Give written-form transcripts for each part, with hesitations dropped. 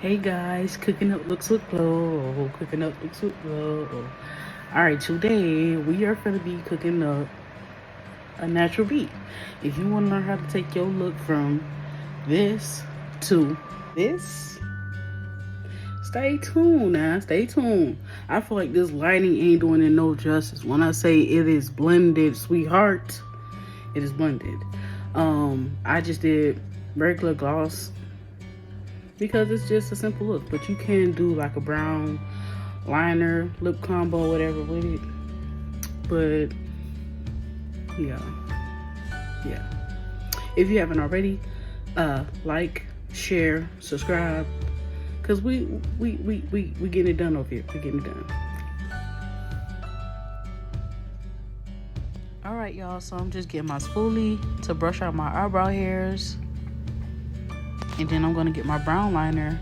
Hey guys, cooking up looks with glow. Cooking up looks with glow. Alright, today we are gonna be cooking up a natural beat. If you wanna learn how to take your look from this to this, stay tuned now. Stay tuned. I feel like this lighting ain't doing it no justice. When I say it is blended, sweetheart, it is blended. I just did regular gloss because it's just a simple look, but you can do like a brown liner, lip combo, whatever with it. But yeah. If you haven't already, like, share, subscribe, cause we getting it done over here. We getting it done. All right, y'all. So I'm just getting my spoolie to brush out my eyebrow hairs, and then I'm gonna get my brown liner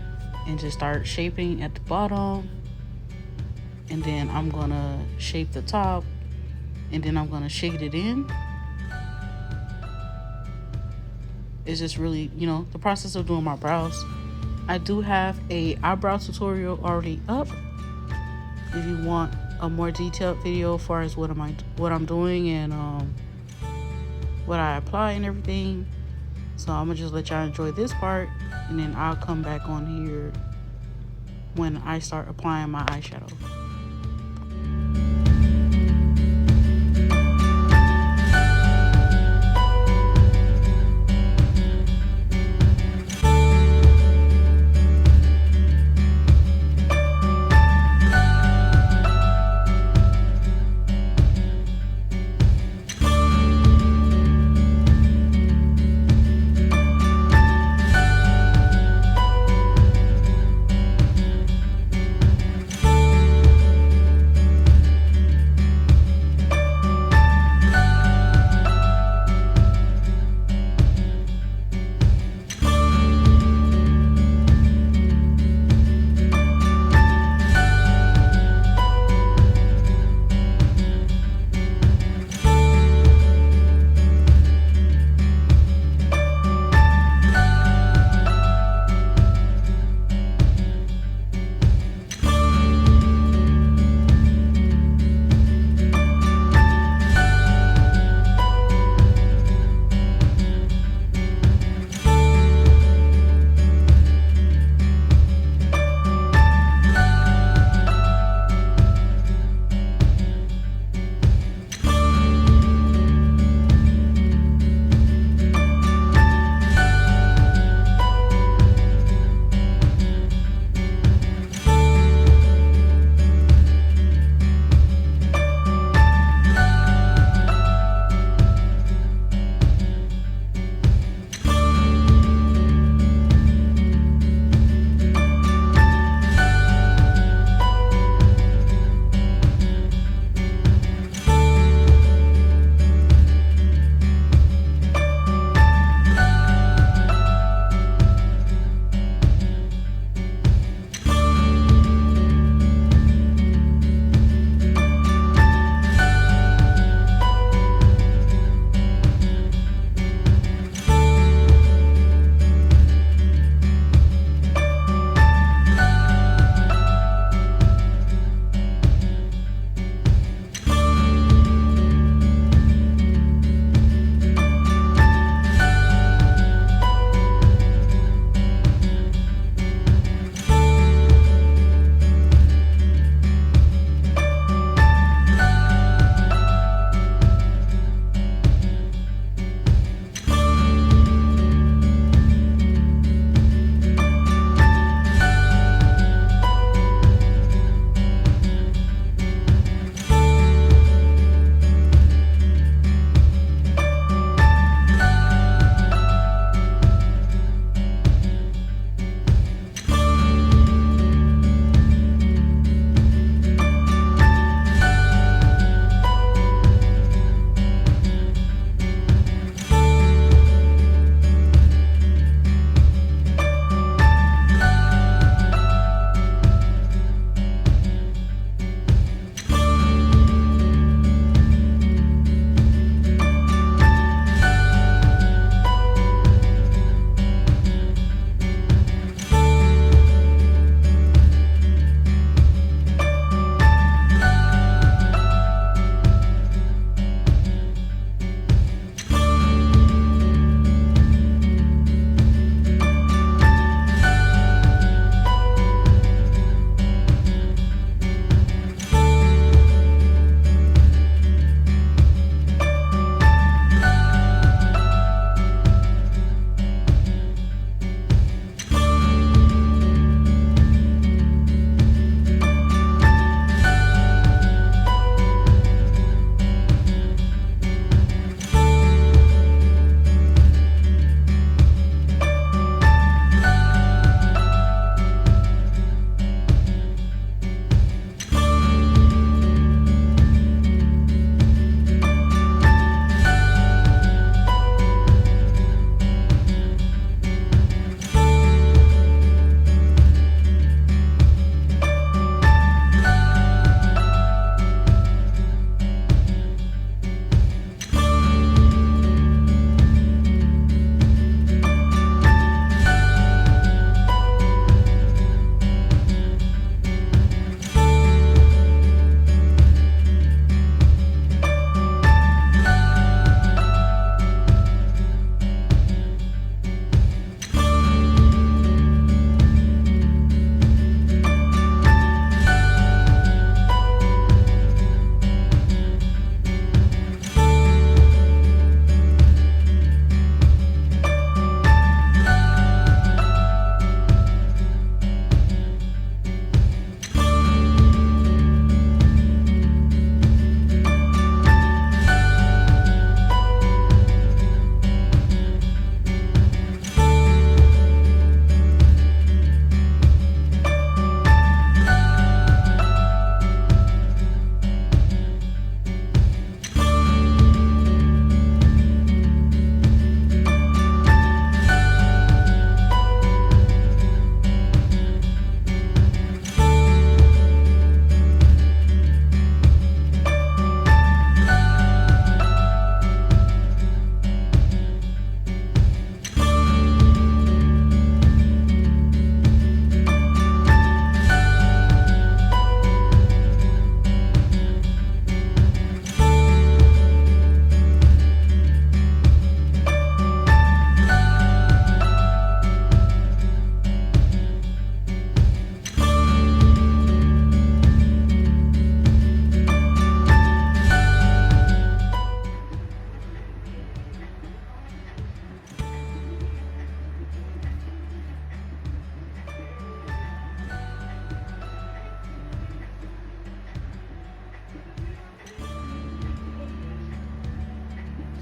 and just start shaping at the bottom, and then I'm gonna shape the top, and then I'm gonna shade it in. It's just really, the process of doing my brows. I do have a eyebrow tutorial already up if you want a more detailed video as far as what I'm doing and what I apply and everything. So I'm gonna just let y'all enjoy this part, and then I'll come back on here when I start applying my eyeshadow.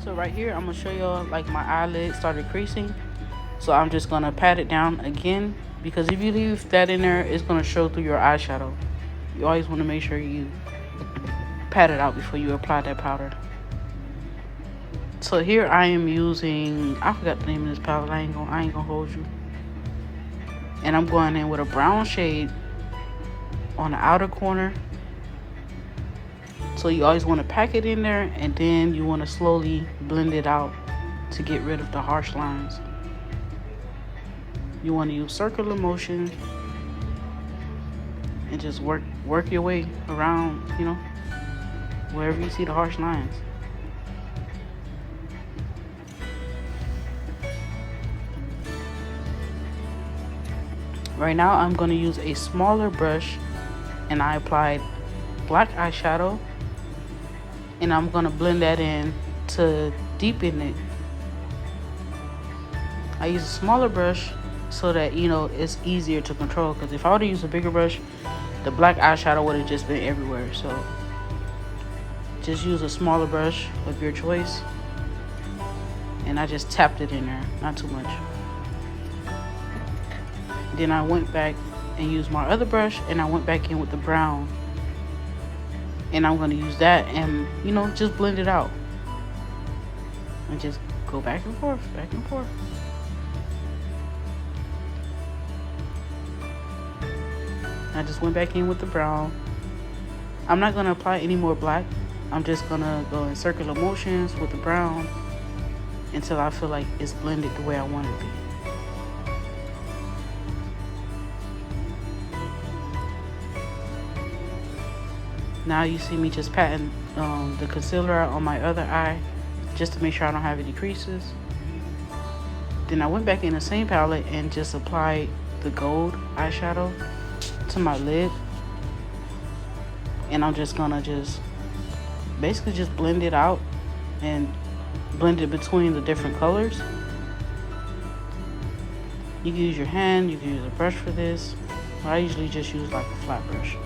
So right here, I'm gonna show y'all like my eyelid started creasing. So I'm just gonna pat it down again, because if you leave that in there, it's gonna show through your eyeshadow. You always wanna make sure you pat it out before you apply that powder. So here I am using, I forgot the name of this palette, I ain't gonna hold you. And I'm going in with a brown shade on the outer corner. So you always want to pack it in there, and then you want to slowly blend it out to get rid of the harsh lines. You want to use circular motion and just work your way around, wherever you see the harsh lines. Right now I'm going to use a smaller brush, and I applied black eyeshadow, and I'm going to blend that in to deepen it. I use a smaller brush so that it's easier to control, because if I would have used a bigger brush, the black eyeshadow would have just been everywhere. So just use a smaller brush of your choice, and I just tapped it in there, not too much. Then I went back and used my other brush, and I went back in with the brown, and I'm going to use that and just blend it out and just go back and forth. I just went back in with the brown. I'm not going to apply any more black. I'm just going to go in circular motions with the brown until I feel like it's blended the way I want it to be. Now you see me just patting the concealer out on my other eye, just to make sure I don't have any creases. Then I went back in the same palette and just applied the gold eyeshadow to my lid. And I'm just gonna basically just blend it out and blend it between the different colors. You can use your hand, you can use a brush for this. I usually just use like a flat brush.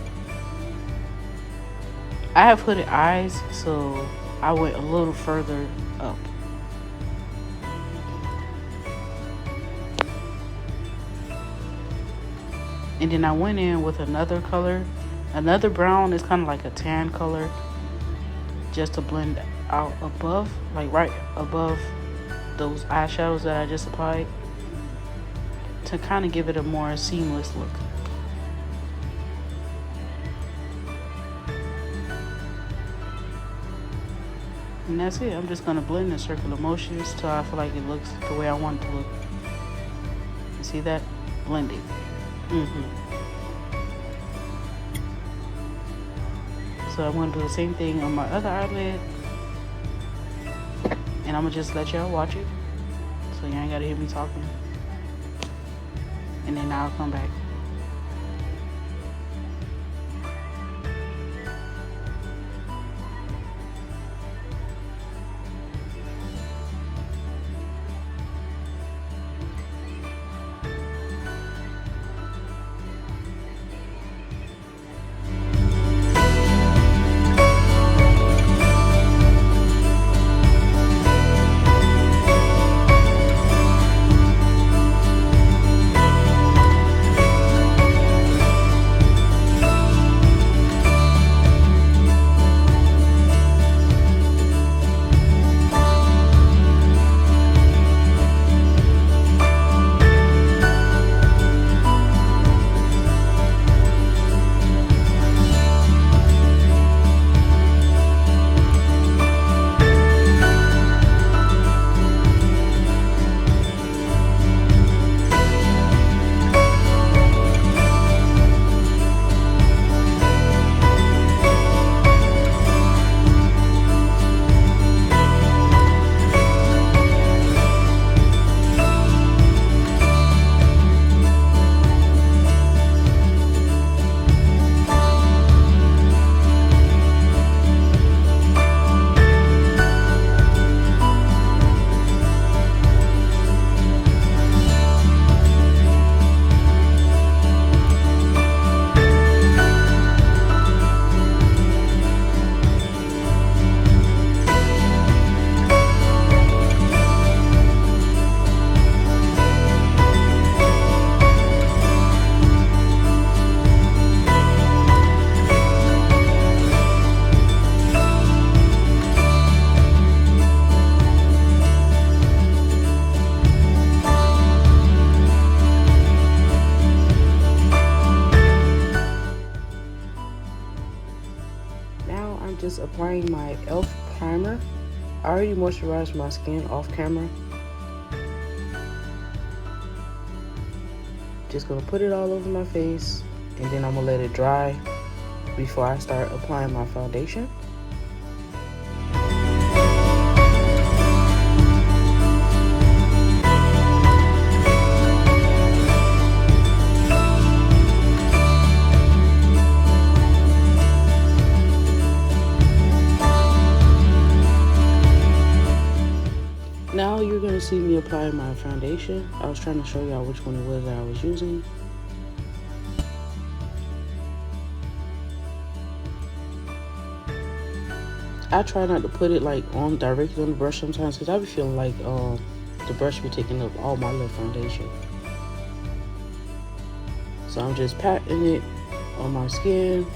I have hooded eyes, so I went a little further up. And then I went in with another color. Another brown is kind of like a tan color, just to blend out above, like right above those eyeshadows that I just applied, to kind of give it a more seamless look. And that's it. I'm just going to blend in circular motions till I feel like it looks the way I want it to look. You see that? Blended. So I'm going to do the same thing on my other eyelid. And I'm going to just let y'all watch it, so you ain't got to hear me talking. And then I'll come back. was applying my e.l.f. primer. I already moisturized my skin off camera. Just gonna put it all over my face, and then I'm gonna let it dry before I start applying my foundation. Now you're gonna see me apply my foundation. I was trying to show y'all which one it was that I was using. I try not to put it like on directly on the brush sometimes, because I be feeling like the brush be taking up all my little foundation. So I'm just patting it on my skin.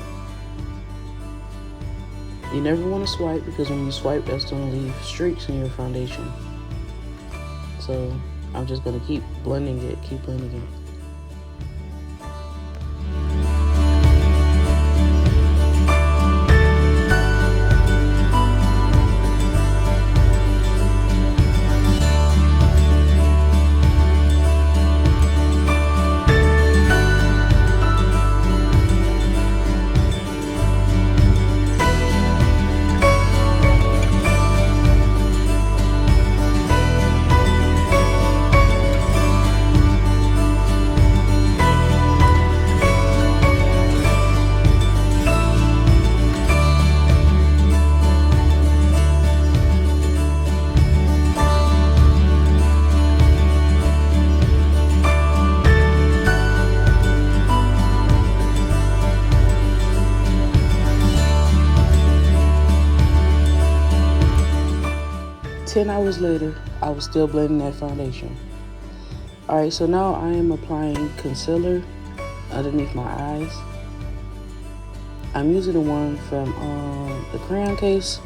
You never want to swipe, because when you swipe, that's gonna leave streaks in your foundation. So I'm just gonna keep blending it, keep blending it. 10 hours later, I was still blending that foundation. Alright, so now I am applying concealer underneath my eyes. I'm using the one from the crayon case.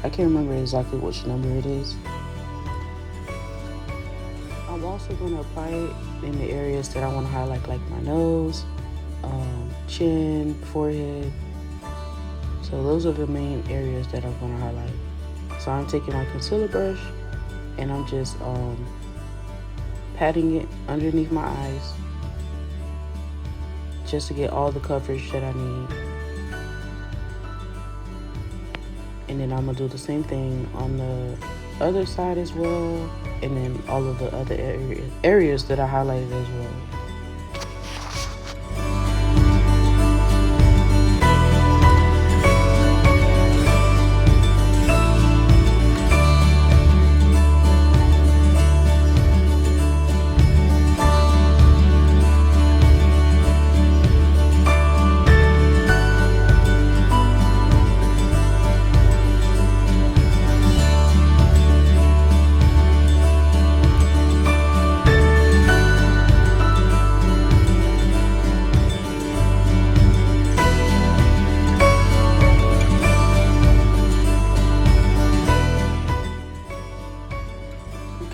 I can't remember exactly which number it is. I'm also going to apply it in the areas that I want to highlight, like my nose, chin, forehead. So those are the main areas that I'm going to highlight. So I'm taking my concealer brush and I'm just patting it underneath my eyes just to get all the coverage that I need. And then I'm going to do the same thing on the other side as well, and then all of the other areas that I highlighted as well.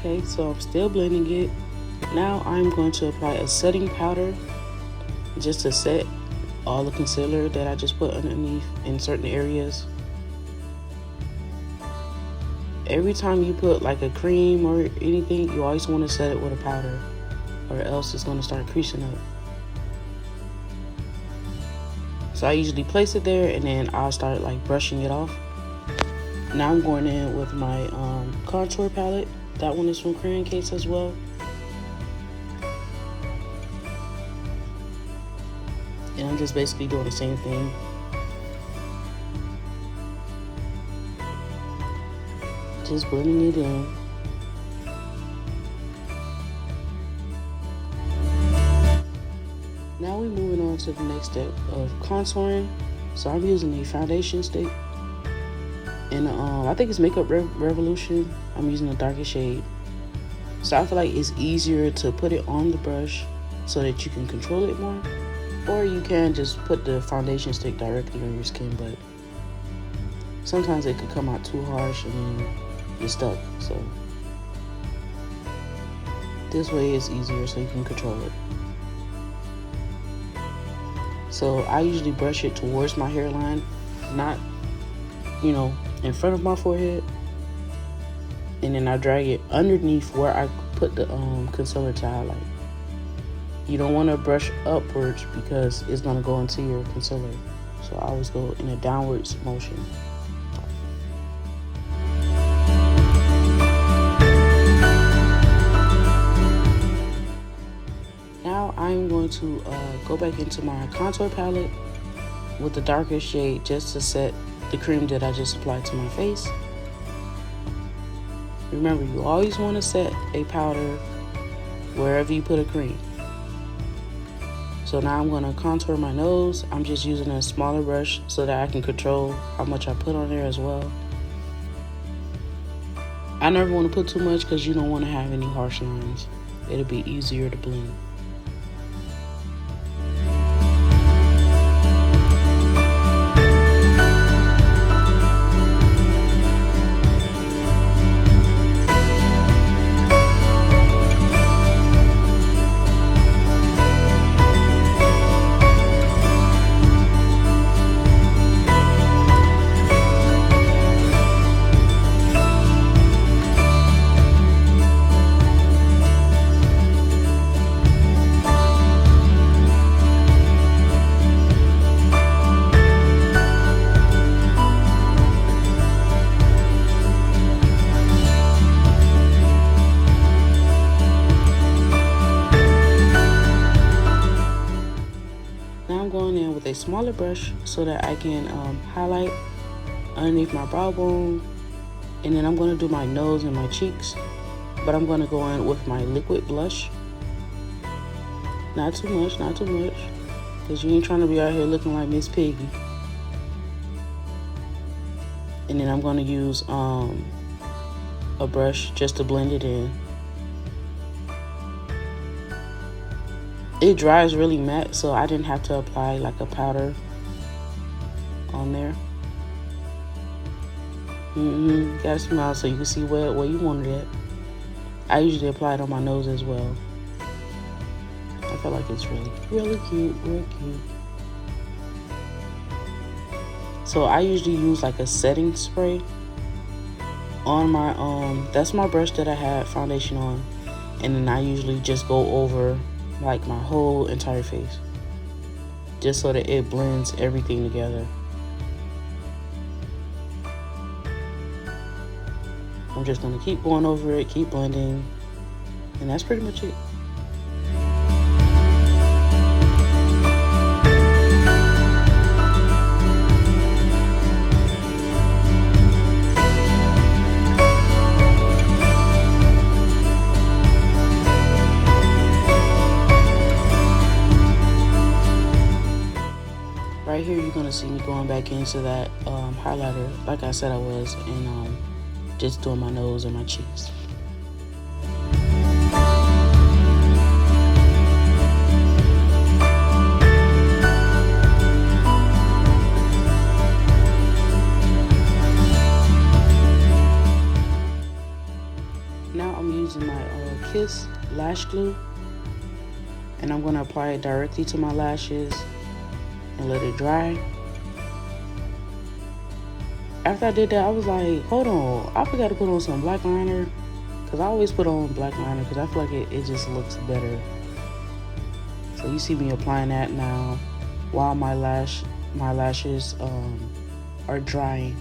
Okay, so I'm still blending it. Now I'm going to apply a setting powder just to set all the concealer that I just put underneath in certain areas. Every time you put like a cream or anything, you always want to set it with a powder, or else it's going to start creasing up. So I usually place it there and then I'll start like brushing it off. Now I'm going in with my contour palette. That one is from Crayon Case as well. And I'm just basically doing the same thing. Just blending it in. Now we're moving on to the next step of contouring. So I'm using a foundation stick. And I think it's Makeup Revolution. I'm using the darkest shade. So I feel like it's easier to put it on the brush so that you can control it more. Or you can just put the foundation stick directly on your skin, but sometimes it could come out too harsh and then you're stuck. So this way it's easier so you can control it. So I usually brush it towards my hairline, not in front of my forehead, and then I drag it underneath where I put the concealer to highlight. You don't want to brush upwards because it's going to go into your concealer. So I always go in a downwards motion. Now I'm going to go back into my contour palette with the darker shade just to set the cream that I just applied to my face. Remember, you always want to set a powder wherever you put a cream. So now I'm going to contour my nose. I'm just using a smaller brush so that I can control how much I put on there as well. I never want to put too much because you don't want to have any harsh lines. It'll be easier to blend. Now I'm going in with a smaller brush so that I can highlight underneath my brow bone, and then I'm going to do my nose and my cheeks, but I'm going to go in with my liquid blush. Not too much, because you ain't trying to be out here looking like Miss Piggy. And then I'm going to use a brush just to blend it in. It dries really matte, so I didn't have to apply like a powder on there. Gotta smile so you can see where you wanted it. I usually apply it on my nose as well. I feel like it's really cute, real cute. So I usually use like a setting spray on my that's my brush that I had foundation on, and then I usually just go over like my whole entire face, just so that it blends everything together. I'm just gonna keep going over it, keep blending, and that's pretty much it. Right here, you're gonna see me going back into that highlighter, like I said I was, and just doing my nose and my cheeks. Now I'm using my Kiss lash glue, and I'm gonna apply it directly to my lashes and let it dry. After I did that, I was like, hold on, I forgot to put on some black liner, because I always put on black liner because I feel like it just looks better. So you see me applying that now while my lashes are drying.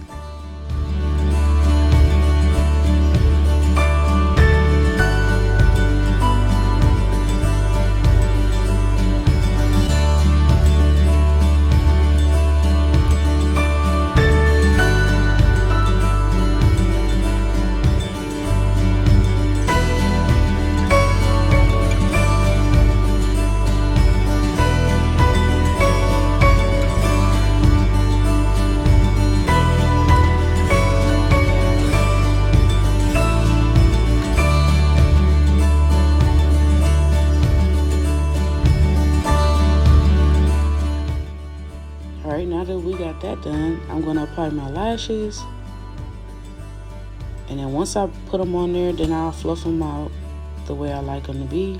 Alright, now that we got that done, I'm going to apply my lashes. And then once I put them on there, then I'll fluff them out the way I like them to be.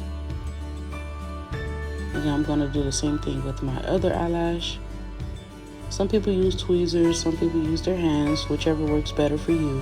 And then I'm going to do the same thing with my other eyelash. Some people use tweezers, some people use their hands, whichever works better for you.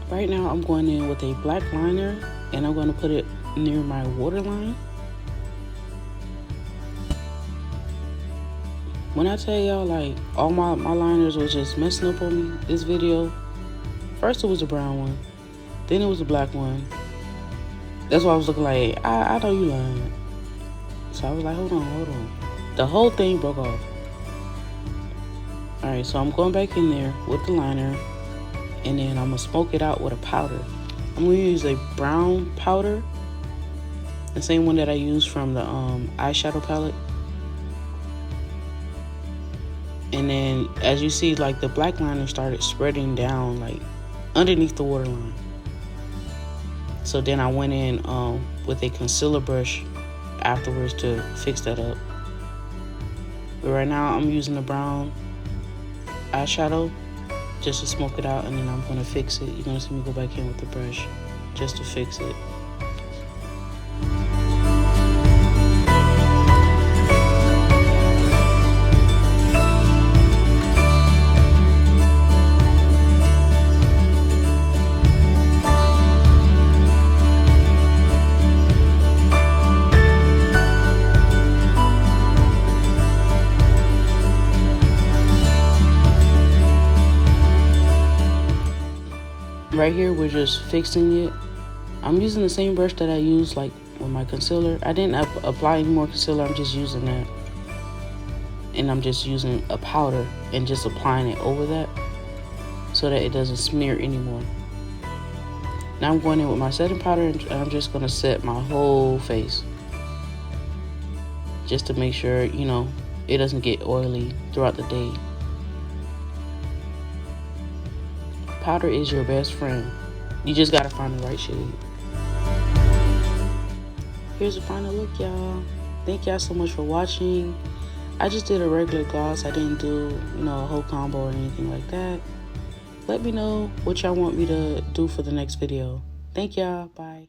Right now I'm going in with a black liner and I'm going to put it near my waterline. When I tell y'all, like, all my liners was just messing up on me this video, first it was a brown one, then it was a black one. That's why I was looking like, I know you lying. So I was like, hold on. The whole thing broke off. Alright, so I'm going back in there with the liner, and then I'm going to smoke it out with a powder. I'm going to use a brown powder, the same one that I used from the eyeshadow palette. And then, as you see, like, the black liner started spreading down, like, underneath the waterline. So then I went in with a concealer brush afterwards to fix that up. But right now, I'm using the brown eyeshadow just to smoke it out, and then I'm going to fix it. You're going to see me go back in with the brush just to fix it. Right here, we're just fixing it. I'm using the same brush that I used like with my concealer. I didn't apply any more concealer. I'm just using that. And I'm just using a powder and just applying it over that so that it doesn't smear anymore. Now I'm going in with my setting powder and I'm just going to set my whole face. Just to make sure, you know, it doesn't get oily throughout the day. Powder is your best friend. You just gotta find the right shade. Here's the final look, y'all. Thank y'all so much for watching. I just did a regular gloss. I didn't do, you know, a whole combo or anything like that. Let me know what y'all want me to do for the next video. Thank y'all. Bye.